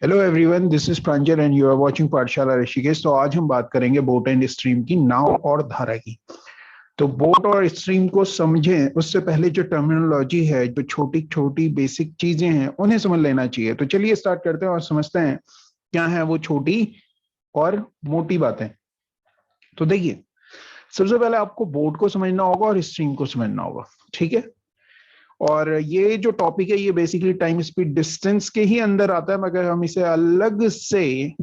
Hello everyone, this is Pranjal and you are watching Pathshala Rishikesh. तो आज हम बात करेंगे बोट एंड स्ट्रीम की, नाव और धारा की। तो बोट और स्ट्रीम को समझें उससे पहले जो टर्मिनोलॉजी है, जो छोटी छोटी बेसिक चीजें हैं, उन्हें समझ लेना चाहिए। तो चलिए स्टार्ट करते हैं और समझते हैं क्या है वो छोटी और मोटी बातें। तो देखिए, सबसे पहले आपको बोट को समझना होगा और स्ट्रीम को समझना होगा, ठीक है। और ये जो टॉपिक है ये बेसिकली टाइम स्पीड डिस्टेंस के ही अंदर आता है, मगर हम इसे अलग से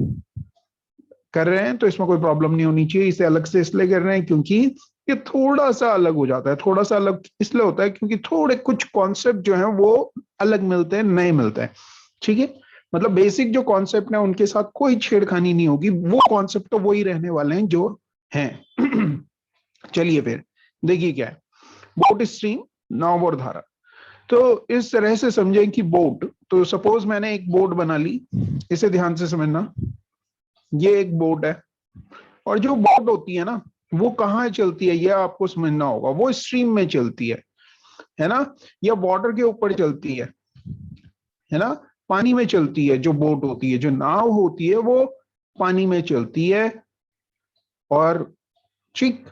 कर रहे हैं तो इसमें कोई प्रॉब्लम नहीं होनी चाहिए। इसे अलग से इसलिए कर रहे हैं क्योंकि ये थोड़ा सा अलग हो जाता है। थोड़ा सा अलग इसलिए होता है क्योंकि थोड़े कुछ कॉन्सेप्ट जो हैं वो अलग मिलते हैं, नए मिलते हैं, ठीक है। मतलब बेसिक जो कॉन्सेप्ट है उनके साथ कोई छेड़खानी नहीं होगी, वो कॉन्सेप्ट तो वही रहने वाले हैं जो हैं। चलिए फिर देखिए क्या है बोट, स्ट्रीम, नाव और धारा। तो इस तरह से समझें कि बोट, तो सपोज मैंने एक बोट बना ली, इसे ध्यान से समझना। ये एक बोट है और जो बोट होती है ना, वो कहाँ चलती है ये आपको समझना होगा। वो स्ट्रीम में चलती है ना, या वाटर के ऊपर चलती है ना, पानी में चलती है। जो बोट होती है, जो नाव होती है, वो पानी में चलती है। और ठीक,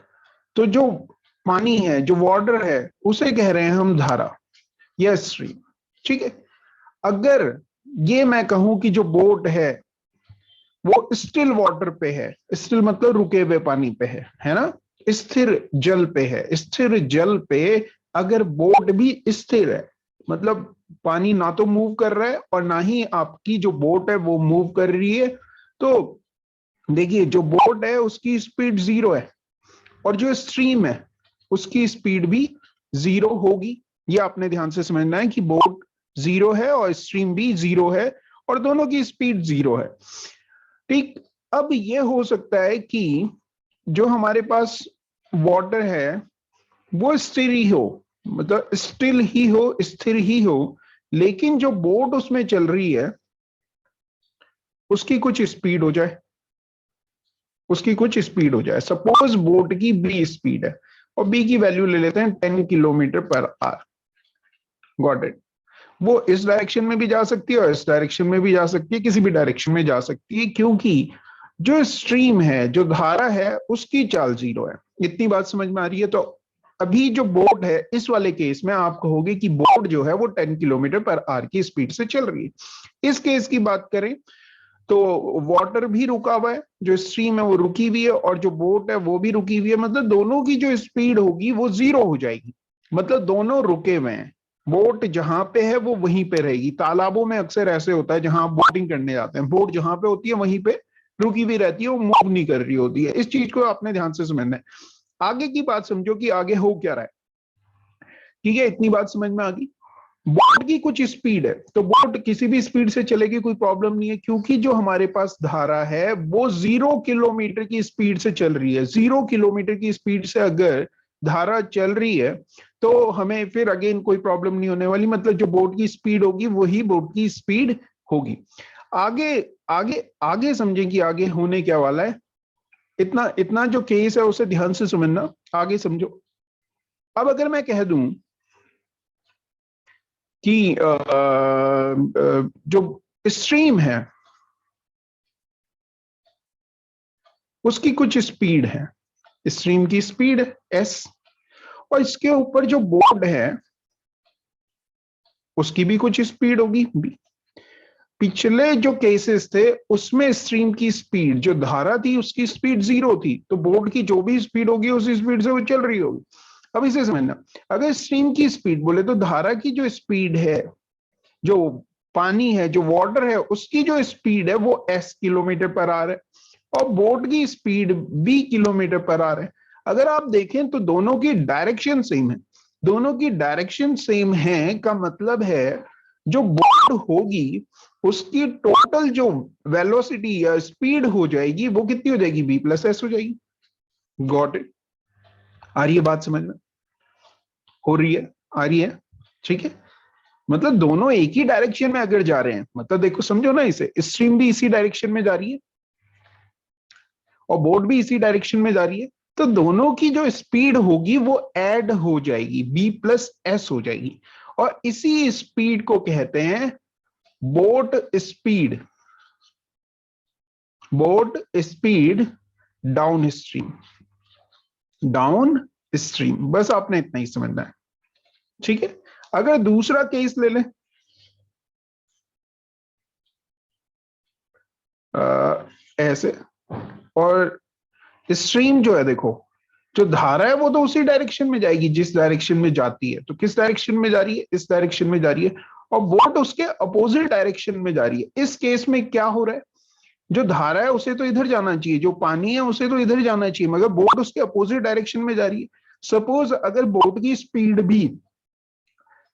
तो जो पानी है, जो वाटर है, उसे कह रहे हैं हम धारा या स्ट्रीम, ठीक है। अगर ये मैं कहूं कि जो बोट है वो स्टिल वाटर पे है, स्टिल मतलब रुके हुए पानी पे है ना, स्थिर जल पे है, स्थिर जल पे अगर बोट भी स्थिर है, मतलब पानी ना तो मूव कर रहा है और ना ही आपकी जो बोट है वो मूव कर रही है, तो देखिए जो बोट है उसकी स्पीड जीरो है और जो स्ट्रीम है उसकी स्पीड भी जीरो होगी। ये आपने ध्यान से समझना है कि बोट जीरो है और स्ट्रीम भी जीरो है और दोनों की स्पीड जीरो है, ठीक। अब ये हो सकता है कि जो हमारे पास वाटर है वो स्थिर ही हो, मतलब स्टिल ही हो, स्थिर ही हो, लेकिन जो बोट उसमें चल रही है उसकी कुछ स्पीड हो जाए, उसकी कुछ स्पीड हो जाए। सपोज बोट की बी स्पीड है और बी की वैल्यू ले लेते हैं 10 kilometre per our. Got it. वो इस डायरेक्शन में भी जा सकती है और इस डायरेक्शन में भी जा सकती है, किसी भी डायरेक्शन में जा सकती है, क्योंकि जो स्ट्रीम है, जो धारा है, उसकी चाल जीरो है। इतनी बात समझ में आ रही है। तो अभी जो बोट है इस वाले केस में आप कहोगे कि बोट जो है वो 10 किलोमीटर पर आवर की स्पीड से चल रही है। इस केस की बात करें तो वाटर भी रुका हुआ है, जो स्ट्रीम है वो रुकी हुई है और जो बोट है वो भी रुकी हुई है, मतलब दोनों की जो स्पीड होगी वो जीरो हो जाएगी। मतलब दोनों रुके हुए हैं, बोट जहां पे है वो वहीं पे रहेगी। तालाबों में अक्सर ऐसे होता है, जहां आप बोटिंग करने जाते हैं, बोट जहां पे होती है वहीं पे रुकी हुई रहती है, वो मूव नहीं कर रही होती है। इस चीज को आपने ध्यान से समझना है। आगे की बात समझो कि आगे हो क्या रहा है, ठीक है। इतनी बात समझ में आ गई। बोट की कुछ स्पीड है तो बोट किसी भी स्पीड से चलेगी, कोई प्रॉब्लम नहीं है, क्योंकि जो हमारे पास धारा है वो 0 किलोमीटर की स्पीड से चल रही है। 0 किलोमीटर की स्पीड से अगर धारा चल रही है तो हमें फिर अगेन कोई प्रॉब्लम नहीं होने वाली, मतलब जो बोट की स्पीड होगी वही बोट की स्पीड होगी। आगे आगे आगे समझें कि आगे होने क्या वाला है। इतना इतना जो केस है उसे ध्यान से समझना, आगे समझो। अब अगर मैं कह दूं कि जो स्ट्रीम है उसकी कुछ स्पीड है, स्ट्रीम की स्पीड एस, और इसके ऊपर जो बोर्ड है उसकी भी कुछ स्पीड होगी बी। पिछले जो केसेस थे उसमें स्ट्रीम की स्पीड, जो धारा थी उसकी स्पीड जीरो थी, तो बोर्ड की जो भी स्पीड होगी उस स्पीड से वो चल रही होगी। अब इसे समझना, अगर स्ट्रीम की स्पीड बोले तो धारा की जो स्पीड है, जो पानी है, जो वाटर है, उसकी जो स्पीड है वो एस किलोमीटर पर आवर है और बोट की speed B kilometre per hour है। अगर आप देखें तो दोनों की डायरेक्शन सेम है, दोनों की डायरेक्शन सेम है का मतलब है जो बोट होगी उसकी टोटल जो वेलोसिटी या स्पीड हो जाएगी वो कितनी हो जाएगी, बी प्लस एस हो जाएगी। Got it. आ रही है बात समझ में, हो रही है, आ रही है, ठीक है। मतलब दोनों एक ही डायरेक्शन में अगर जा रहे हैं, मतलब देखो समझो ना, इसे स्ट्रीम भी इसी डायरेक्शन में जा रही है और बोट भी इसी डायरेक्शन में जा रही है, तो दोनों की जो स्पीड होगी वो ऐड हो जाएगी, बी प्लस एस हो जाएगी। और इसी स्पीड को कहते हैं boat speed, boat speed down stream, down stream, बस आपने इतना ही समझना है। ठीक है, अगर दूसरा केस ले लें, ऐसे, और स्ट्रीम जो है, देखो जो धारा है वो तो उसी डायरेक्शन में जाएगी जिस डायरेक्शन में जाती है। तो किस डायरेक्शन में जा रही है? इस डायरेक्शन में जा रही है, और बोट उसके अपोजिट डायरेक्शन में जा रही है। इस केस में क्या हो रहा है, जो धारा है उसे तो इधर जाना चाहिए, जो पानी है उसे तो इधर जाना चाहिए, मगर बोट उसके अपोजिट डायरेक्शन में जा रही है। सपोज अगर बोट की स्पीड भी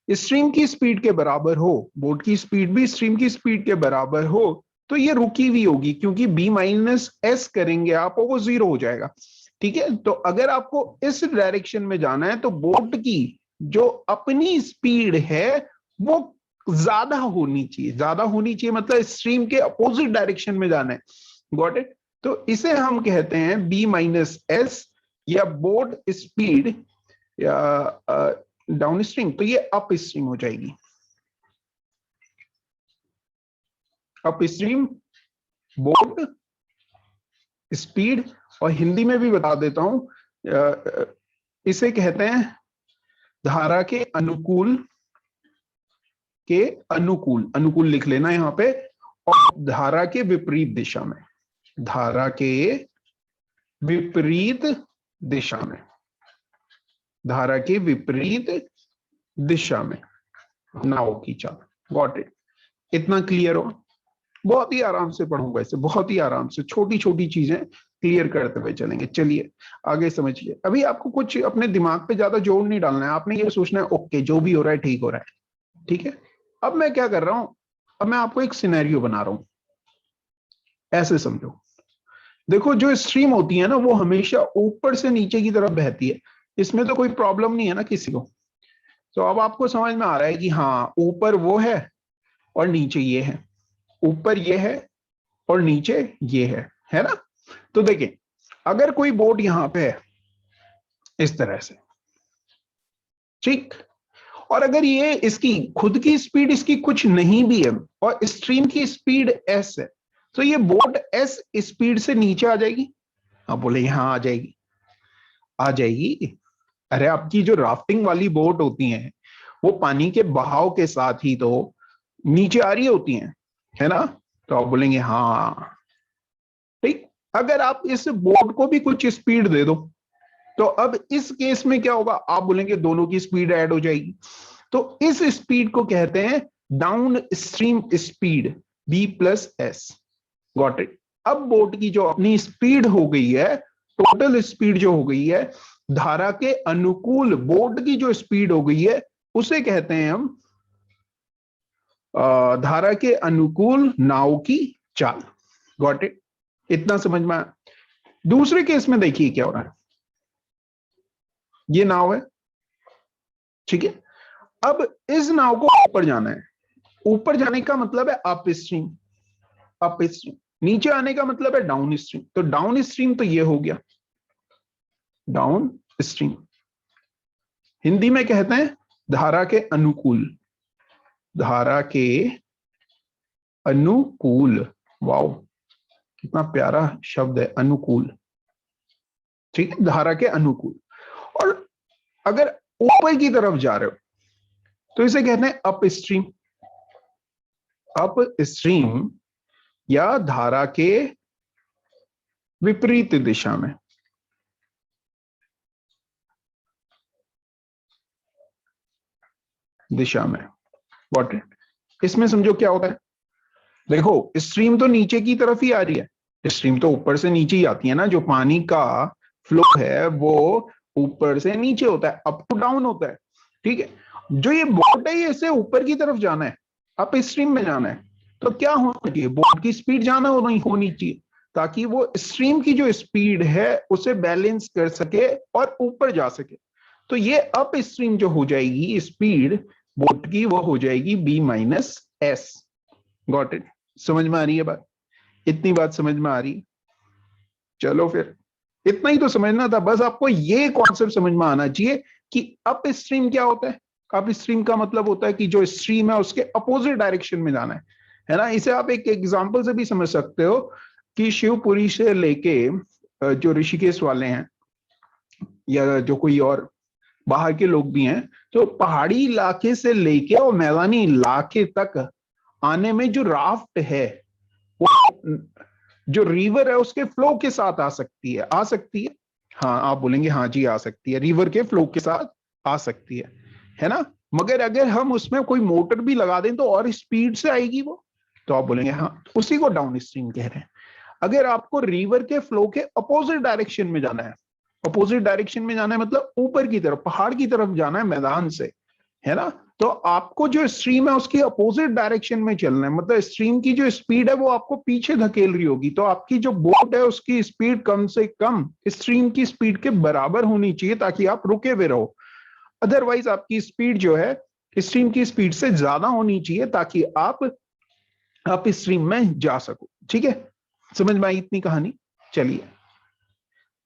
स्ट्रीम की स्पीड के बराबर हो, बोट की स्पीड भी स्ट्रीम की स्पीड के बराबर हो, तो ये रुकी हुई होगी, क्योंकि बी माइनस एस करेंगे आप वो जीरो हो जाएगा। ठीक है, तो अगर आपको इस डायरेक्शन में जाना है तो बोट की जो अपनी स्पीड है वो ज्यादा होनी चाहिए, ज्यादा होनी चाहिए, मतलब स्ट्रीम के अपोजिट डायरेक्शन में जाना है। Got it? तो इसे हम कहते हैं बी माइनस एस, या बोट स्पीड, या डाउन स्ट्रीम, तो ये अप स्ट्रीम हो जाएगी, अप स्ट्रीम बोट स्पीड। और हिंदी में भी बता देता हूं, इसे कहते हैं धारा के अनुकूल, के अनुकूल, अनुकूल लिख लेना यहां पे, और धारा के विपरीत दिशा में, धारा के विपरीत दिशा में, धारा के विपरीत दिशा में नाव की चाल। Got it? इतना क्लियर हो? बहुत ही आराम से पढ़ूंगा इसे, बहुत ही आराम से, छोटी छोटी चीजें क्लियर करते हुए चलेंगे। चलिए आगे समझिए। अभी आपको कुछ अपने दिमाग पे ज्यादा जोर नहीं डालना है, आपने ये सोचना है ओके जो भी हो रहा है ठीक हो रहा है। ठीक है, अब मैं क्या कर रहा हूं, अब मैं आपको एक सिनेरियो बना रहा हूं, ऐसे समझो। देखो जो स्ट्रीम होती है ना वो हमेशा ऊपर से नीचे की तरफ बहती है, इसमें तो कोई प्रॉब्लम नहीं है ना किसी को। तो अब आपको समझ में आ रहा है कि हाँ ऊपर वो है और नीचे ये है, ऊपर ये है और नीचे ये है ना? तो देखिए अगर कोई बोट यहां पे है इस तरह से, ठीक, और अगर ये इसकी खुद की स्पीड इसकी कुछ नहीं भी है और स्ट्रीम की स्पीड एस है, तो ये बोट एस स्पीड से नीचे आ जाएगी। आप बोले हाँ आ जाएगी, आ जाएगी। अरे आपकी जो राफ्टिंग वाली बोट होती हैं वो पानी के बहाव के साथ ही तो नीचे आ रही होती हैं, है ना? तो आप बोलेंगे हाँ ठीक। अगर आप इस बोट को भी कुछ स्पीड दे दो तो अब इस केस में क्या होगा, आप बोलेंगे दोनों की स्पीड ऐड हो जाएगी। तो इस स्पीड को कहते हैं downstream speed, B plus S. Got it? अब बोट की जो अपनी स्पीड हो गई है, टोटल स्पीड जो हो गई है धारा के अनुकूल, बोट की जो स्पीड हो गई है उसे कहते हैं हम धारा के अनुकूल नाव की चाल। Got it? इतना समझ में आया? दूसरे केस में देखिए क्या हो रहा है, ये नाव है, ठीक है, अब इस नाव को ऊपर जाना है। ऊपर जाने का मतलब है अप स्ट्रीम, अप स्ट्रीम। नीचे आने का मतलब है डाउन स्ट्रीम। तो डाउन स्ट्रीम तो ये हो गया डाउन स्ट्रीम, हिंदी में कहते हैं धारा के अनुकूल, धारा के अनुकूल। वाओ कितना प्यारा शब्द है अनुकूल। ठीक है, धारा के अनुकूल। और अगर ऊपर की तरफ जा रहे हो तो इसे कहते हैं अप स्ट्रीम, अप स्ट्रीम, या धारा के विपरीत दिशा में, दिशा में। What it? इसमें समझो क्या होता है, देखो स्ट्रीम तो नीचे की तरफ ही आ रही है, स्ट्रीम तो ऊपर से नीचे ही आती है ना, जो पानी का फ्लो है वो ऊपर से नीचे होता है, अप टू डाउन होता है। ठीक है, जो ये बोट है ये इसे ऊपर की तरफ जाना है, अप स्ट्रीम में जाना है। तो क्या होना चाहिए, बोट की स्पीड जाना होनी चाहिए, ताकि वो स्ट्रीम की जो स्पीड है उसे बैलेंस कर सके और ऊपर जा सके। तो ये अप स्ट्रीम जो हो जाएगी स्पीड बोट की, वो हो जाएगी B minus S. Got it? समझ में आ रही है बात? इतनी बात समझ में आ रही है? चलो फिर इतना ही तो समझना था, बस आपको ये कॉन्सेप्ट समझ में आना चाहिए कि अप स्ट्रीम क्या होता है। अप स्ट्रीम का मतलब होता है कि जो स्ट्रीम है उसके अपोजिट डायरेक्शन में जाना है ना? इसे आप एक एग्जांपल से भी समझ सकते हो। कि शिवपुरी से लेके जो ऋषिकेश वाले हैं या जो कोई और बाहर के लोग भी हैं, तो पहाड़ी इलाके से लेके और मैदानी इलाके तक आने में जो राफ्ट है वो जो रिवर है उसके फ्लो के साथ आ सकती है, आ सकती है। हाँ आप बोलेंगे हाँ जी आ सकती है, रिवर के फ्लो के साथ आ सकती है ना। मगर अगर हम उसमें कोई मोटर भी लगा दें तो और स्पीड से आएगी वो, तो आप बोलेंगे हाँ, उसी को डाउन स्ट्रीम कह रहे हैं। अगर आपको रिवर के फ्लो के अपोजिट डायरेक्शन में जाना है, अपोजिट डायरेक्शन में जाना है मतलब ऊपर की तरफ, पहाड़ की तरफ जाना है मैदान से, है ना, तो आपको जो स्ट्रीम है उसकी अपोजिट डायरेक्शन में चलना है, मतलब स्ट्रीम की जो स्पीड है वो आपको पीछे धकेल रही होगी, तो आपकी जो बोट है उसकी स्पीड कम से कम स्ट्रीम की स्पीड के बराबर होनी चाहिए ताकि आप रुके हुए रहो। अदरवाइज आपकी स्पीड जो है स्ट्रीम की स्पीड से ज्यादा होनी चाहिए ताकि आप स्ट्रीम में जा सको। ठीक है, समझ में आई इतनी कहानी। चलिए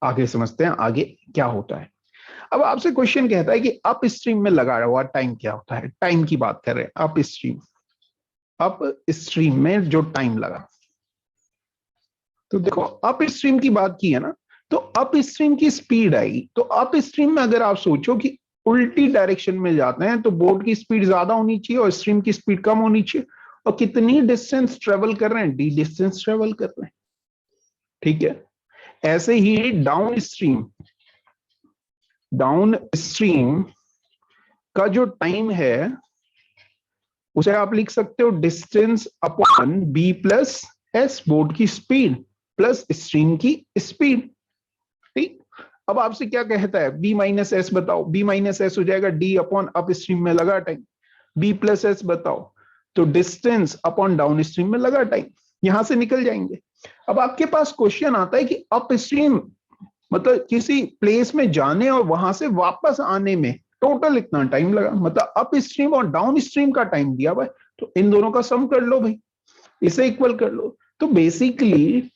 आगे समझते हैं आगे क्या होता है। अब आपसे क्वेश्चन कहता है कि अप स्ट्रीम में लगा हुआ टाइम क्या होता है, टाइम की बात कर रहे हैं। अप स्ट्रीम में जो टाइम लगा, तो देखो अप स्ट्रीम की बात की है ना, तो अप स्ट्रीम की स्पीड आएगी। तो अप स्ट्रीम में अगर आप सोचो कि उल्टी डायरेक्शन में जाते हैं तो बोट की स्पीड ज्यादा होनी चाहिए और स्ट्रीम की स्पीड कम होनी चाहिए। और कितनी डिस्टेंस ट्रेवल कर रहे हैं, डी डिस्टेंस ट्रेवल कर रहे हैं। ठीक है, ऐसे ही डाउन स्ट्रीम का जो टाइम है उसे आप लिख सकते हो distance upon B plus S, boat की स्पीड प्लस स्ट्रीम की स्पीड। ठीक, अब आपसे क्या कहता है, बी माइनस एस बताओ, बी माइनस एस हो जाएगा डी अपॉन अप स्ट्रीम में लगा टाइम, बी प्लस एस बताओ तो डिस्टेंस अपॉन डाउन स्ट्रीम में लगा टाइम, यहां से निकल जाएंगे। अब आपके पास क्वेश्चन आता है कि अप स्ट्रीम मतलब किसी प्लेस में जाने और वहां से वापस आने में टोटल इतना टाइम लगा, मतलब अप स्ट्रीम और डाउन स्ट्रीम का टाइम दिया हुआ है, तो इन दोनों का सम कर लो भाई, इसे इक्वल कर लो। तो बेसिकली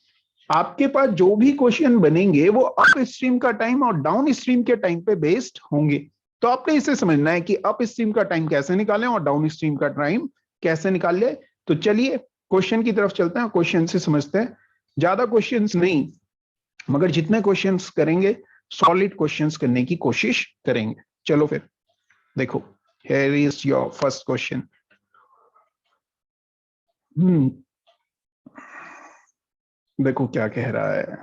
आपके पास जो भी क्वेश्चन बनेंगे वो अप स्ट्रीम का टाइम और डाउन स्ट्रीम के टाइम पे बेस्ड होंगे। तो आपने इसे समझना है कि अप स्ट्रीम का टाइम कैसे निकालें और डाउन स्ट्रीम का टाइम कैसे निकाल ले। तो चलिए क्वेश्चन की तरफ चलते हैं, क्वेश्चन से समझते हैं। ज्यादा क्वेश्चंस नहीं, मगर जितने क्वेश्चंस करेंगे सॉलिड क्वेश्चंस करने की कोशिश करेंगे। चलो फिर देखो, here is your first question. देखो क्या कह रहा है,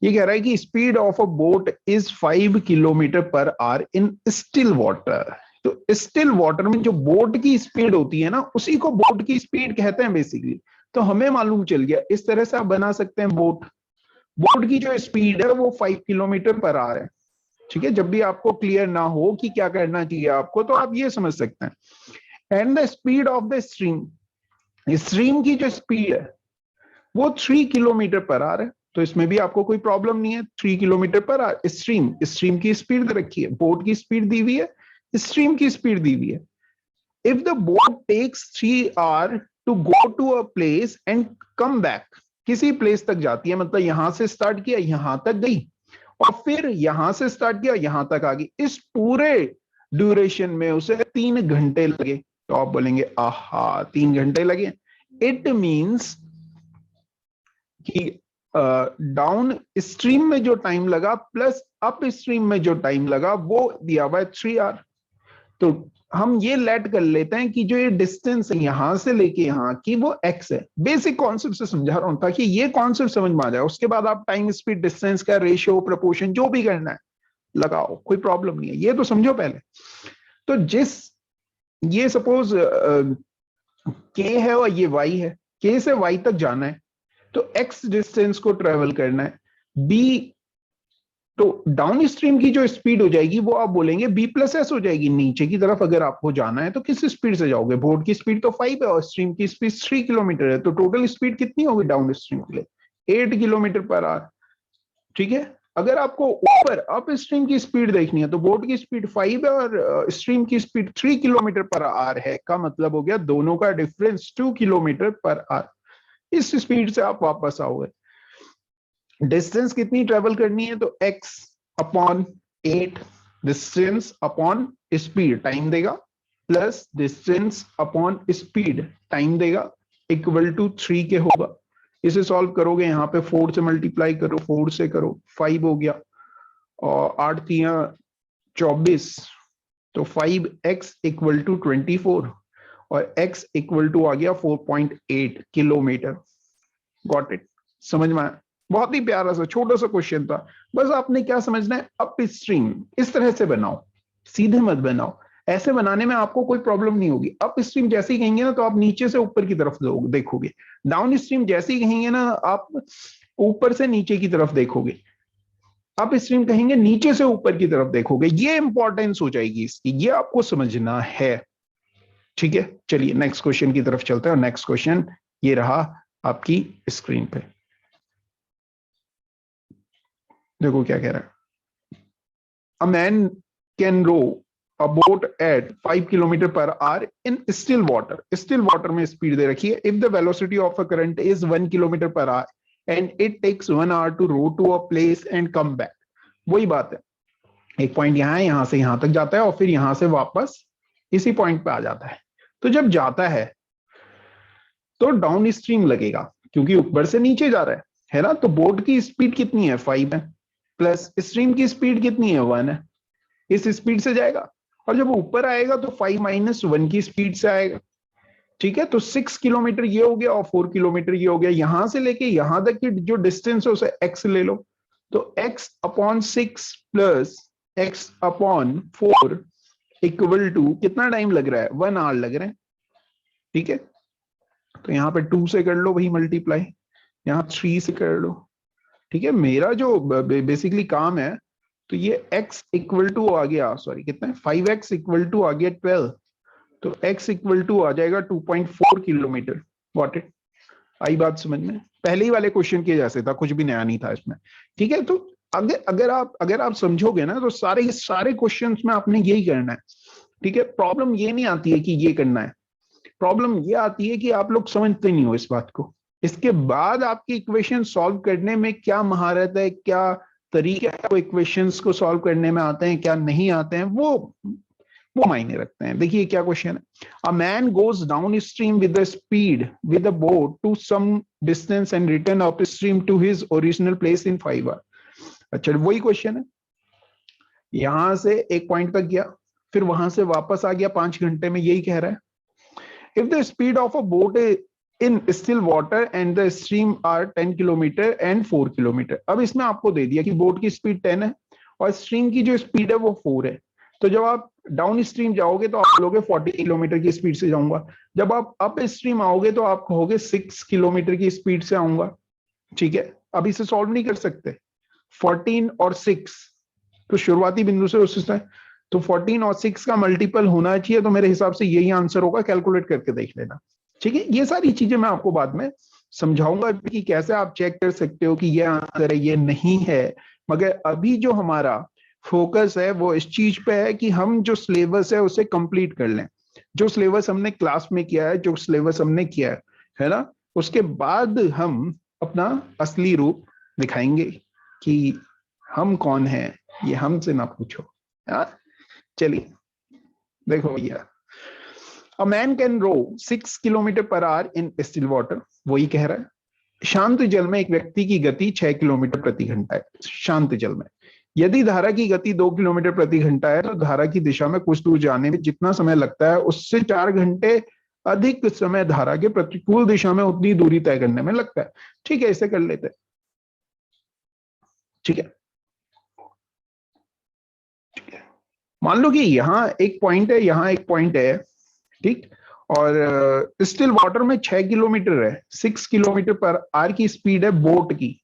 ये कह रहा है कि speed of a boat is 5 kilometre per hour in still water. तो स्टिल वाटर में जो बोट की स्पीड होती है ना उसी को बोट की स्पीड कहते हैं बेसिकली। तो हमें मालूम चल गया, इस तरह से आप बना सकते हैं बोट, बोट की जो स्पीड है वो 5 किलोमीटर पर आवर है। ठीक है, जब भी आपको क्लियर ना हो कि क्या करना चाहिए आपको तो आप ये समझ सकते हैं। And the speed of the stream, stream की जो स्पीड है वो 3 किलोमीटर पर आवर है। तो इसमें भी आपको कोई प्रॉब्लम नहीं है, 3 kilometre per our stream, stream की स्पीड रखी है, बोट की स्पीड दी हुई है, स्ट्रीम की स्पीड दी हुई है। If the boat takes 3 hour to go to a place and come back, किसी प्लेस तक जाती है, मतलब यहां से स्टार्ट किया यहां तक गई और फिर यहां से स्टार्ट किया यहां तक आ गई, इस पूरे ड्यूरेशन में उसे 3 घंटे लगे। तो आप बोलेंगे आहा 3 घंटे लगे, इट मींस कि डाउन स्ट्रीम में जो टाइम लगा प्लस अप स्ट्रीम में जो टाइम लगा वो दिया हुआ है 3 आवर। तो हम ये लेट कर लेते हैं कि जो ये डिस्टेंस है यहां से लेके यहां की वो x है। बेसिक कॉन्सेप्ट से समझा रहा हूं ताकि ये कॉन्सेप्ट समझ में आ जाए, उसके बाद आप टाइम स्पीड डिस्टेंस का रेशियो प्रोपोर्शन जो भी करना है लगाओ, कोई प्रॉब्लम नहीं है, ये तो समझो पहले। तो जिस ये सपोज k है और ये y है, k से y तक जाना है तो x डिस्टेंस को ट्रेवल करना है, b तो डाउन स्ट्रीम की जो स्पीड हो जाएगी वो आप बोलेंगे b प्लस एस हो जाएगी। नीचे की तरफ अगर आपको जाना है तो किस स्पीड से जाओगे, बोट की स्पीड तो 5 है और स्ट्रीम की स्पीड 3 किलोमीटर है, तो टोटल स्पीड कितनी होगी डाउन स्ट्रीम के लिए 8 किलोमीटर पर आवर। ठीक है, अगर आपको ऊपर अप स्ट्रीम की स्पीड देखनी है तो बोट की स्पीड 5 है और स्ट्रीम की स्पीड 3 किलोमीटर पर आवर है, का मतलब हो गया दोनों का डिफरेंस 2 किलोमीटर पर आवर। इस स्पीड से आप वापस आओगे। डिस्टेंस कितनी ट्रेवल करनी है तो x upon 8, distance upon speed time देगा, plus distance upon speed time देगा, इक्वल टू 3 के होगा। इसे सॉल्व करोगे, यहाँ पे 4 से मल्टीप्लाई करो, 4 से करो, 5 हो गया, और 8 तिया 24, तो 5x इक्वल टू 24 और x इक्वल टू आ गया 4.8 किलोमीटर। Got it? समझ में आया? बहुत ही प्यारा सा छोटा सा क्वेश्चन था। बस आपने क्या समझना है, अप स्ट्रीम इस तरह से बनाओ, सीधे मत बनाओ। ऐसे बनाने में आपको कोई प्रॉब्लम नहीं होगी। अप स्ट्रीम जैसे ही कहेंगे ना तो आप नीचे से ऊपर की तरफ देखोगे। डाउन स्ट्रीम जैसे ही कहेंगे ना आप ऊपर से नीचे की तरफ देखोगे। अप स्ट्रीम कहेंगे नीचे से ऊपर की तरफ देखोगे। ये इंपॉर्टेंस हो जाएगी इसकी, ये आपको समझना है। ठीक है, चलिए नेक्स्ट क्वेश्चन की तरफ चलते हैं। और नेक्स्ट क्वेश्चन ये रहा आपकी स्क्रीन पे। देखो क्या कह रहा है। A man can row a boat at 5 kilometre per hour in still water. Still water में स्पीड दे रखी है। If the velocity of a current is 1 kilometre per hour and it takes 1 hour to row to a place and come back. वही बात है, एक point यहां है, यहां से यहां तक जाता है और फिर यहां से वापस इसी पॉइंट पे आ जाता है। तो जब जाता है तो डाउन स्ट्रीम लगेगा, क्योंकि ऊपर से नीचे जा रहा है ना। तो बोट की स्पीड कितनी है, 5 है, प्लस स्ट्रीम की स्पीड कितनी है, 1 है। इस स्पीड से जाएगा, और जब ऊपर आएगा तो 5 माइनस 1 की स्पीड से आएगा। ठीक है, तो 6 किलोमीटर ये हो गया और 4 किलोमीटर ये हो गया। यहां से लेके यहां तक की जो डिस्टेंस है उसे x ले लो। तो x upon 6 plus x upon 4 equal to कितना टाइम लग रहा है, 1 आवर लग रहा है। ठीक है, तो यहाँ पे 2 से कर लो वही मल्टीप्लाई, यहाँ 3 से कर लो। ठीक है, मेरा जो बेसिकली काम है, तो ये x इक्वल टू आ गया, सॉरी कितना है, 5x इक्वल टू आ गया 12, तो x इक्वल टू आ जाएगा 2.4 किलोमीटर। What it? आई बात समझ में? पहले ही वाले क्वेश्चन के जैसे था, कुछ भी नया नहीं था इसमें। ठीक है, तो अगर आप समझोगे ना तो सारे क्वेश्चंस में आपने यही करना है। ठीक है, प्रॉब्लम ये नहीं आती है कि ये करना है, प्रॉब्लम ये आती है कि आप लोग समझते नहीं हो इस बात को। इसके बाद आपकी इक्वेशन सॉल्व करने में क्या महारत है, क्या तरीके आपको इक्वेशंस को सॉल्व करने में आते हैं, क्या नहीं आते हैं, वो मायने रखते हैं। देखिए क्या क्वेश्चन है। A man goes downstream with the speed with a boat to some distance and return upstream to his original place in 5 hour. अच्छा, वही क्वेश्चन है, यहां से एक पॉइंट तक गया, फिर वहां से वापस आ गया 5 घंटे में, यही कह रहा है। If the speed of a boat in still water and the stream are 10 kilometre and 4 kilometre. अब इसमें आपको दे दिया कि बोट की स्पीड 10 है और स्ट्रीम की जो स्पीड है वो 4 है। तो जब आप डाउन स्ट्रीम जाओगे तो आप बोलोगे 40 किलोमीटर की स्पीड से जाऊंगा। जब आप अप स्ट्रीम आओगे तो आप कहोगे 6 किलोमीटर की स्पीड से आऊंगा। ठीक है, अब इसे सॉल्व नहीं कर सकते। 14 और 6 तो शुरुआती बिंदु से उस, तो 14 और 6 का मल्टीपल होना चाहिए, तो मेरे हिसाब से यही आंसर होगा। कैलकुलेट करके देख लेना। ठीक है, ये सारी चीजें मैं आपको बाद में समझाऊंगा कि कैसे आप चेक कर सकते हो कि ये आंसर है, ये नहीं है। मगर अभी जो हमारा फोकस है वो इस चीज पे है कि हम जो सिलेबस है उसे कंप्लीट कर लें। जो सिलेबस हमने क्लास में किया है, जो सिलेबस हमने किया है ना, उसके बाद हम अपना असली रूप दिखाएंगे कि हम कौन है, ये हमसे ना पूछो। हाँ, चलिए देखो भैया। A man can row 6 kilometre per hour in still water, वही कह रहा है। शांत जल में एक व्यक्ति की गति 6 किलोमीटर प्रति घंटा है। शांत जल में यदि धारा की गति 2 किलोमीटर प्रति घंटा है तो धारा की दिशा में कुछ दूर जाने में जितना समय लगता है उससे 4 घंटे अधिक समय धारा के प्रतिकूल दिशा में उतनी दूरी तय करने में लगता है। ठीक है, इसे कर लेते हैं। ठीक है, मान लो कि यहाँ एक पॉइंट है, यहाँ एक पॉइंट है। ठीक, और स्टिल वाटर में 6 किलोमीटर है, 6 किलोमीटर पर आवर की स्पीड है बोट की।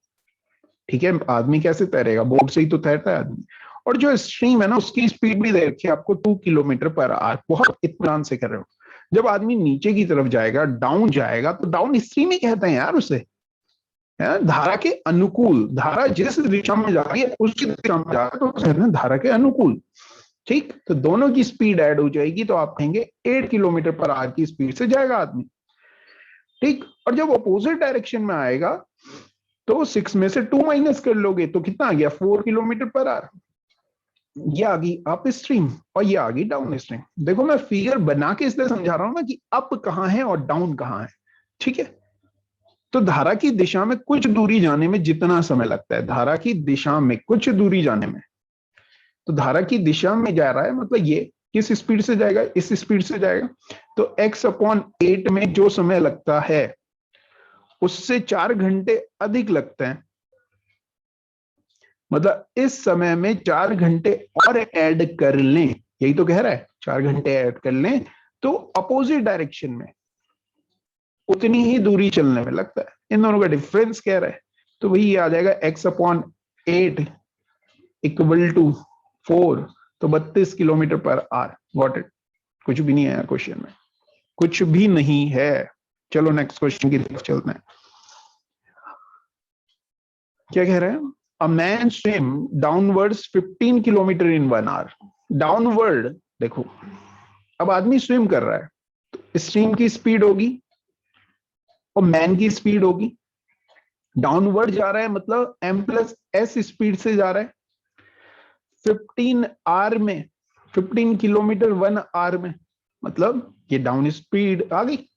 ठीक है, आदमी कैसे तैरेगा, बोट से ही तो तैरता है आदमी। और जो स्ट्रीम है ना उसकी स्पीड भी दे रखी है आपको 2 किलोमीटर पर आवर। बहुत इत्मीनान से कर रहे हो। जब आदमी नीचे की तरफ जाएगा, डाउन जाएगा, तो डाउन स्ट्रीम ही कहते हैं यार उसे। धारा के अनुकूल, धारा जिस दिशा में जा रही है उसी दिशा में जा रहा है, तो कहते हैं धारा के अनुकूल। ठीक, तो दोनों की स्पीड ऐड हो जाएगी तो आप कहेंगे 8 किलोमीटर पर आवर की स्पीड से जाएगा आदमी। ठीक, और जब अपोजिट डायरेक्शन में आएगा तो 6 में से 2 माइनस कर लोगे तो कितना आ गया, 4 किलोमीटर पर आवर। ये आ गई अप स्ट्रीम और ये आ गई डाउन स्ट्रीम। देखो मैं फिगर बना के इसलिए समझा रहा हूं ना कि अप कहाँ है और डाउन कहाँ है, ठीक है। तो धारा की दिशा में कुछ दूरी जाने में जितना समय लगता है, धारा की दिशा में कुछ दूरी जाने में, तो धारा की दिशा में जा रहा है मतलब ये किस स्पीड से जाएगा, इस स्पीड से जाएगा। तो x/8 में जो समय लगता है उससे 4 घंटे अधिक लगते हैं, मतलब इस समय में 4 घंटे और ऐड कर लें, यही तो कह रहा है, 4 घंटे ऐड कर लें तो अपोजिट डायरेक्शन में उतनी ही दूरी चलने में लगता है। इन दोनों का डिफरेंस कह रहा है, तो वही आ जाएगा x/8 इक्वल टू 4, तो 32 kilometre per our. Got it. कुछ भी नहीं है क्वेश्चन में, कुछ भी नहीं है। चलो नेक्स्ट क्वेश्चन की तरफ चलते हैं। क्या कह रहे हैं? A man swim downwards 15 kilometre in 1 hour. Downward देखो, अब आदमी स्विम कर रहा है तो स्ट्रीम की स्पीड होगी और मैन की स्पीड होगी। डाउनवर्ड जा रहा है मतलब m+s स्पीड से जा रहा है 15 आवर में, 15 किलोमीटर 1 आवर में, मतलब ये डाउन स्पीड आ गई।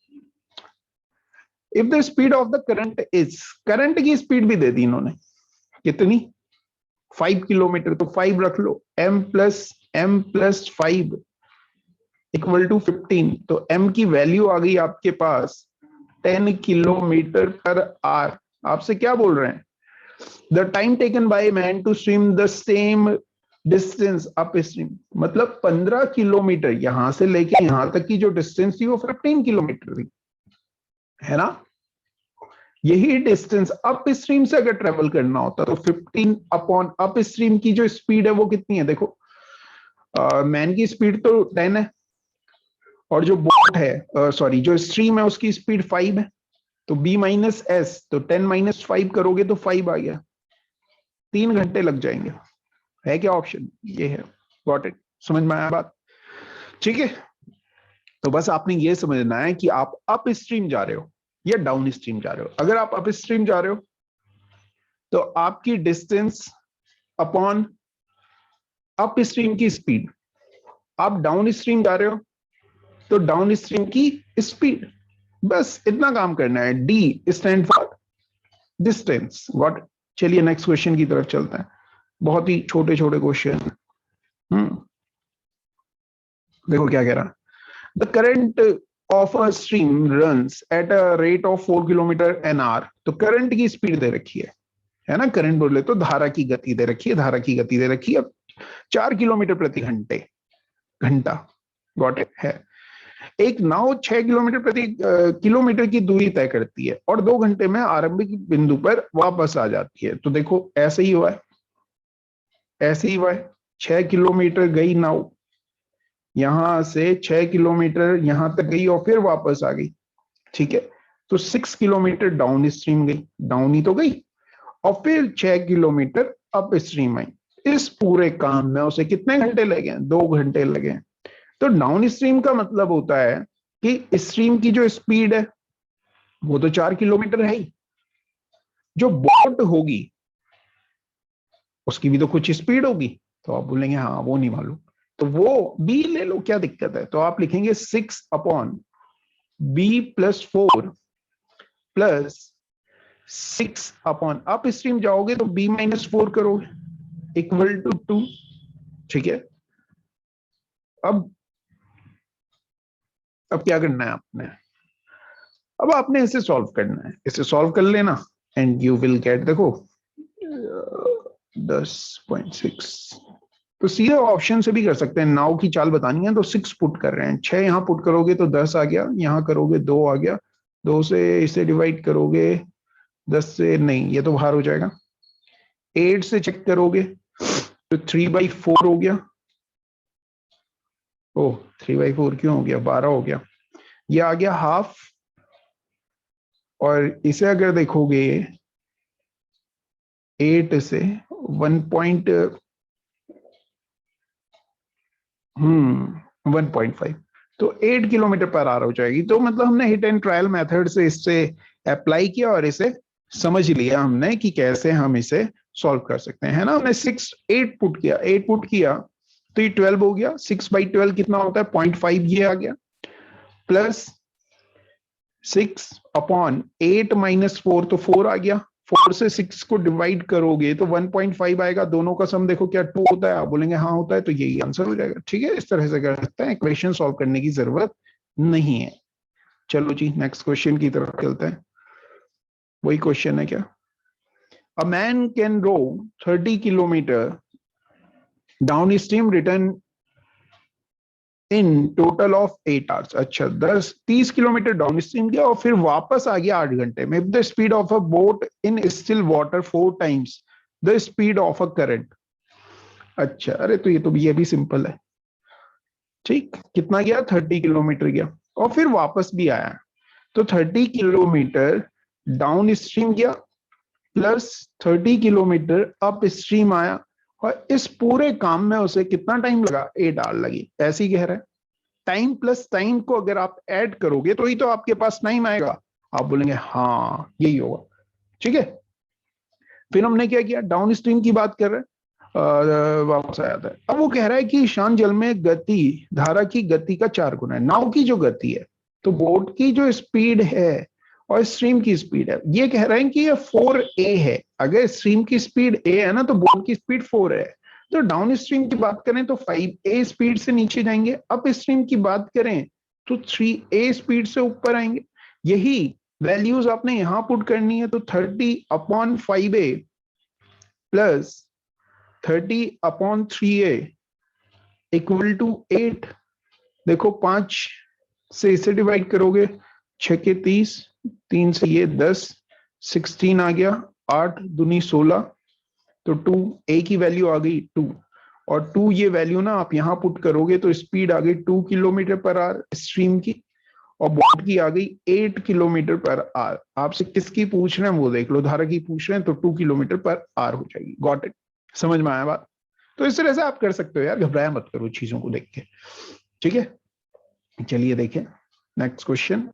If the speed of the current is, current की स्पीड भी दे दी इन्होंने, कितनी? 5 किलोमीटर, तो 5 रख लो, m+5 इक्वल टू 15, तो m की वैल्यू आ गई आपके पास 10 किलोमीटर पर आवर। आपसे क्या बोल रहे हैं? The time taken by man to swim the same distance upstream, मतलब 15 किलोमीटर यहां से लेके यहां तक की जो डिस्टेंस थी वो 15 किलोमीटर थी, है ना? यही डिस्टेंस अप स्ट्रीम से अगर ट्रेवल करना होता तो 15 अपॉन अप स्ट्रीम की जो स्पीड है वो कितनी है? देखो मैन की स्पीड तो 10 है और जो बोट है सॉरी जो स्ट्रीम है उसकी स्पीड 5 है, तो b-s, तो 10-5 करोगे तो 5 आ गया। 3 घंटे लग जाएंगे। है क्या ऑप्शन? ये है। Got it. समझ में आया बात? ठीक है। तो बस आपने ये समझना है कि आप अप स्ट्रीम जा रहे हो या डाउन स्ट्रीम जा रहे हो। अगर आप अप स्ट्रीम जा रहे हो तो आपकी डिस्टेंस अपॉन अप स्ट्रीम की स्पीड, आप डाउन स्ट्रीम जा रहे हो तो डाउन स्ट्रीम की स्पीड, बस इतना काम करना है। D stand for distance. Got. चलिए नेक्स्ट क्वेश्चन की तरफ चलते हैं। बहुत ही छोटे छोटे क्वेश्चन। देखो क्या कह रहा है। The current of a stream runs at a rate of 4 kilometre an hour, तो करंट की स्पीड दे रखी है ना? करंट बोले तो धारा की गति दे रखी है, धारा की गति दे रखी है 4 किलोमीटर प्रति घंटा। Got it. है एक नाव 6 किलोमीटर प्रति किलोमीटर की दूरी तय करती है और 2 घंटे में आरंभिक बिंदु पर वापस आ जाती है। तो देखो ऐसे ही हुआ है, ऐसे ही हुआ है। 6 किलोमीटर गई नाव, यहां से 6 किलोमीटर यहां तक गई और फिर वापस आ गई। ठीक है, तो 6 किलोमीटर डाउन स्ट्रीम गई, डाउन ही तो गई, और फिर 6 किलोमीटर अप स्ट्रीम आई। इस पूरे काम में उसे कितने घंटे लगे? 2 घंटे लगे। तो डाउन स्ट्रीम का मतलब होता है कि स्ट्रीम की जो स्पीड है वो तो 4 किलोमीटर है ही, जो बोट होगी उसकी भी तो कुछ स्पीड होगी। तो आप बोलेंगे हाँ वो नहीं मालूम, तो वो बी ले लो, क्या दिक्कत है? तो आप लिखेंगे 6/b+4 प्लस 6 अप स्ट्रीम जाओगे तो b-4 करोगे इक्वल टू 2। ठीक है, अब क्या करना है आपने? अब आपने इसे सॉल्व करना है, इसे सॉल्व कर लेना एंड यू विल गेट, देखो 10.6, तो सीधे ऑप्शन से भी कर सकते हैं। नाव की चाल बतानी है तो 6 पुट कर रहे हैं, 6 यहां पुट करोगे तो 10 आ गया, यहां करोगे 2 आ गया, 2 से इसे डिवाइड करोगे 10 से, नहीं ये तो बाहर हो जाएगा। 8 से चेक करोगे तो 3/4 हो गया। ओह 3/4 क्यों हो गया? 12 हो गया। ये आ गया हाफ, और इसे अगर देखोगे 8 से 1.5, तो 8 किलोमीटर पर आवर हो जाएगी। तो मतलब हमने हिट एंड ट्रायल मेथड से इससे अप्लाई किया और इसे समझ लिया हमने कि कैसे हम इसे सॉल्व कर सकते हैं, है ना? हमने 8 पुट किया, 8 पुट किया तो ये 12 हो गया। 6/12 कितना होता है? 0.5, ये आ गया, प्लस 6/8 - 4 तो 4 आ गया। 4 से 6 को डिवाइड करोगे तो 1.5 आएगा। दोनों का सम देखो क्या 2 होता है, आप बोलेंगे हाँ होता है, तो यही आंसर हो जाएगा। ठीक है, इस तरह से कर सकते हैं, इक्वेशन सॉल्व करने की जरूरत नहीं है। चलो जी नेक्स्ट क्वेश्चन की तरफ चलते हैं। वही क्वेश्चन है क्या, a man can row 30 kilometre downstream return in total of 8 hours. अच्छा 30 किलोमीटर डाउन स्ट्रीम गया और फिर वापस आ गया 8 घंटे में। The speed of a boat in still water 4 times the speed of a current. अच्छा अरे तो ये भी सिंपल है। ठीक, कितना गया 30 किलोमीटर गया और फिर वापस भी आया, तो 30 किलोमीटर डाउन स्ट्रीम गया प्लस 30 किलोमीटर अप स्ट्रीम आया, और इस पूरे काम में उसे कितना टाइम लगा, 8 आवर लगी। ऐसे ही कह रहा है, टाइम प्लस टाइम को अगर आप ऐड करोगे तो ही तो आपके पास टाइम आएगा। आप बोलेंगे हाँ यही होगा। ठीक है, फिर हमने क्या किया, डाउन स्ट्रीम की बात कर रहे हैं, वापस आया था। अब वो कह रहा है कि शांत जल में गति धारा की गति का 4 गुना है। नाव की जो गति है, तो बोट की जो स्पीड है और स्ट्रीम की स्पीड है, ये कह रहे हैं कि ये 4a है। अगर स्ट्रीम की स्पीड a है ना, तो बोट की स्पीड 4 है। तो डाउन स्ट्रीम की बात करें तो 5a स्पीड से नीचे जाएंगे, अप स्ट्रीम की बात करें तो 3a स्पीड से ऊपर आएंगे। यही वैल्यूज आपने यहां पुट करनी है, तो 30/5a plus 30/3a equal to 8। देखो 5 से इसे डिवाइड करोगे, 6 के 30, 3 से ये 10, 16 आ गया, 8 दूनी 16, तो 2 a की वैल्यू आ गई 2, और 2 ये वैल्यू ना आप यहां पुट करोगे तो स्पीड आ गई 2 किलोमीटर पर आवर स्ट्रीम की, और बोट की आ गई 8 किलोमीटर पर आवर। आपसे किसकी पूछ रहे हैं वो देख लो, धारा की पूछ रहे हैं तो 2 किलोमीटर पर आवर हो जाएगी। गॉट इट, समझ में आया बात। तो इस तरह से आप कर सकते हो यार, घबराया मत करो चीजों को देख के। ठीक है, चलिए देखें next question.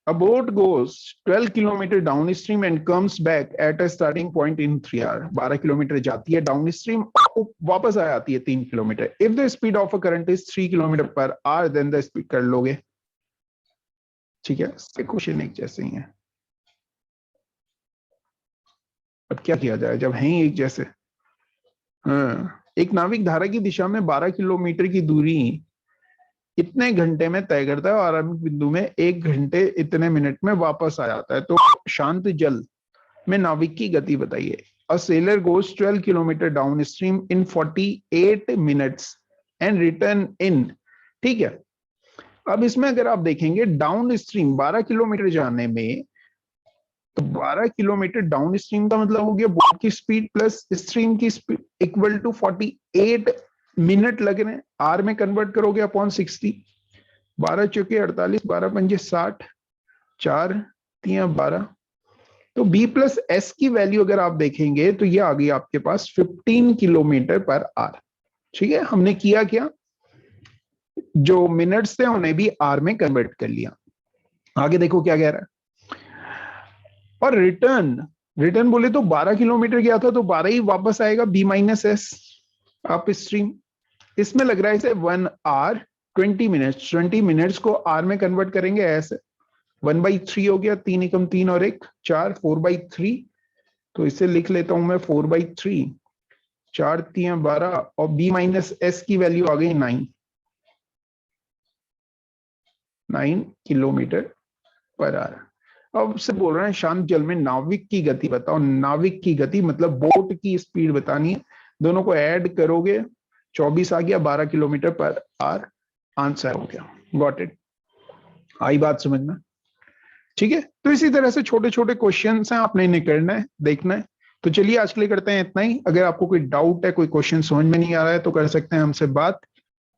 A boat goes 12 kilometer downstream and comes back at a starting point in 3 hours. 12 kilometre जाती है डाउनस्ट्रीम, वापस आ जाती है 3 kilometre. If the speed of a current is 3 kilometre per our, then the speed कर लोगे। ठीक है, question एक जैसे ही है। अब क्या किया जाए जब हैं एक जैसे। हाँ, एक नाविक धारा की दिशा में 12 किलोमीटर की दूरी इतने घंटे में तय करता है और आरंभिक बिंदु में 1 घंटे इतने मिनट में वापस आ जाता है। तो शांत जल में नाविक की गति बताइए। A sailor goes 12 kilometre downstream in 48 minutes and return in. ठीक है, अब इसमें अगर आप देखेंगे डाउन स्ट्रीम 12 किलोमीटर जाने में, तो 12 किलोमीटर डाउन स्ट्रीम का मतलब हो गया बोट की स्पीड प्लस स्ट्रीम की स्पीड इक्वल टू 48 मिनट लग रहे हैं। आर में कन्वर्ट करोगे अपॉन 60, 12 चौके 48, 12 पंजे 60, 4 3 12, तो बी प्लस एस की वैल्यू अगर आप देखेंगे तो ये आ गई आपके पास 15 किलोमीटर पर आर। ठीक है, हमने किया क्या, जो मिनट्स थे उन्हें भी आर में कन्वर्ट कर लिया। आगे देखो क्या कह रहा है, और रिटर्न रिटर्न बोले तो 12 किलोमीटर गया था तो 12 ही वापस आएगा, B minus S upstream. इसमें लग रहा है इसे 1 आवर 20 मिनट्स, 20 मिनट्स को आर में कन्वर्ट करेंगे ऐसे, 1/3 हो गया, 3 एकम 3 और 1 4, 4/3। तो इसे लिख लेता हूं मैं 4/3, 4 3 12, और बी माइनस एस की वैल्यू आ गई 9 किलोमीटर पर आवर। अब से बोल रहे हैं शांत जल में नाविक की गति बताओ। नाविक की गति मतलब बोट की स्पीड बतानी है। दोनों को ऐड करोगे 24 आ गया, 12 किलोमीटर पर आवर आंसर हो गया। गॉट इट, आई बात समझ में। ठीक है, तो इसी तरह से छोटे छोटे क्वेश्चन हैं, आपने इन्हें करना है, देखना है। तो चलिए आज के लिए करते हैं इतना ही। अगर आपको कोई डाउट है, कोई क्वेश्चन समझ में नहीं आ रहा है, तो कर सकते हैं हमसे बात,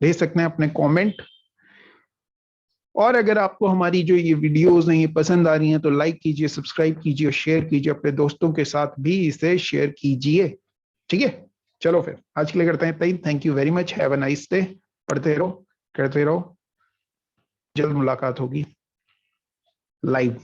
भेज सकते हैं अपने कमेंट। और अगर आपको हमारी जो ये वीडियोस हैं ये पसंद आ रही हैं तो लाइक कीजिए, सब्सक्राइब कीजिए और शेयर कीजिए, अपने दोस्तों के साथ भी इसे शेयर कीजिए। ठीक है, चलो फिर आज के लिए करते हैं इतना ही। Thank you very much, have a nice day. पढ़ते रहो, करते रहो, जल्द मुलाकात होगी लाइव।